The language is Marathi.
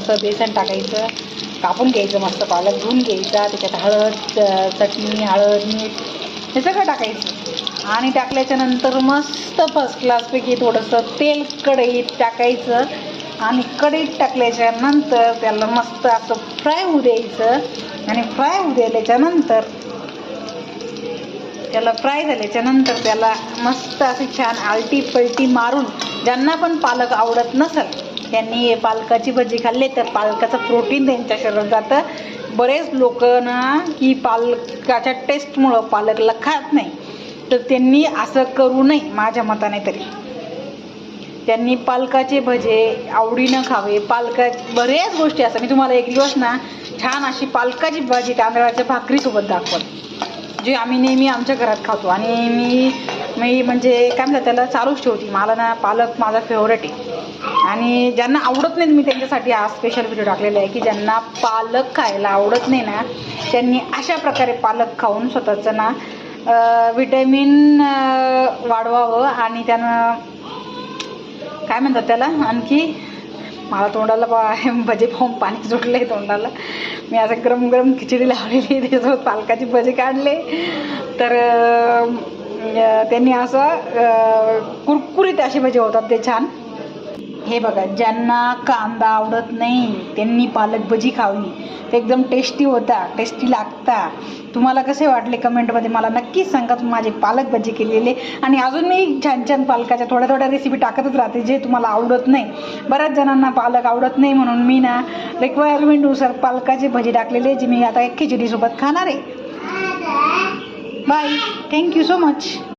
थोडंसं बेसन टाकायचं, कापून घ्यायचं मस्त पालक, धुवून घ्यायचा, त्याच्यात हळद, चटणी, हळद, मीठ हे सगळं टाकायचं आणि टाकल्याच्या नंतर मस्त फर्स्ट क्लासपैकी थोडंसं तेल कढईत टाकायचं आणि कढईत टाकल्याच्या नंतर त्याला मस्त असं फ्राय होऊ द्यायचं आणि फ्राय होऊ द्यायच्यानंतर त्याला मस्त अशी छान आलटी पलटी मारून, ज्यांना पण पालक आवडत नसेल त्यांनी पालकाची भजी खाल्ली तर पालकाचं प्रोटीन त्यांच्या शरीरात जातं. बरेच लोक ना की पालकाच्या टेस्टमुळं पालकला खात नाही, तर त्यांनी असं करू नये. माझ्या मताने तरी त्यांनी पालकाचे भजे आवडीनं खावे. बऱ्याच गोष्टी असतात. मी तुम्हाला एक दिवस ना छान अशी पालकाची भाजी तांदळाच्या भाकरीसोबत दाखवत, जे आम्ही नेहमी आमच्या घरात खातो. आणि मी म्हणजे काय म्हणतात त्याला चालूच ठेवते. मला ना पालक माझा फेवरेट आहे आणि ज्यांना आवडत नाही मी त्यांच्यासाठी हा स्पेशल व्हिडिओ टाकलेला आहे की ज्यांना पालक खायला आवडत नाही ना त्यांनी अशा प्रकारे पालक खाऊन स्वतःचं ना विटॅमिन वाढवावं. आणि त्यानं काय म्हणतात त्याला, आणखी मला तोंडाला भजे पाहून पाणी सुटलं आहे तोंडाला. मी असं गरम गरम खिचडी लावलेली, त्याच्यासोबत पालकाचे भजे काढले तर त्यांनी असं कुरकुरीत असे भजे होतात ते छान. हे बघा, ज्यांना कांदा आवडत नाही त्यांनी पालक भजी खावी, ते एकदम टेस्टी होता, टेस्टी लागता. तुम्हाला कसे वाटले कमेंटमध्ये मला नक्कीच सांगा. माझे पालक भजी केलेले आणि अजून मी छान छान पालकाच्या थोड्या रेसिपी टाकतच राहते जे तुम्हाला आवडत नाही. बऱ्याच जणांना पालक आवडत नाही म्हणून मी ना रिक्वायरमेंटनुसार पालकाचे भजी टाकलेले जे मी आता खिचडीसोबत खाणार आहे. Bye, thank you so much.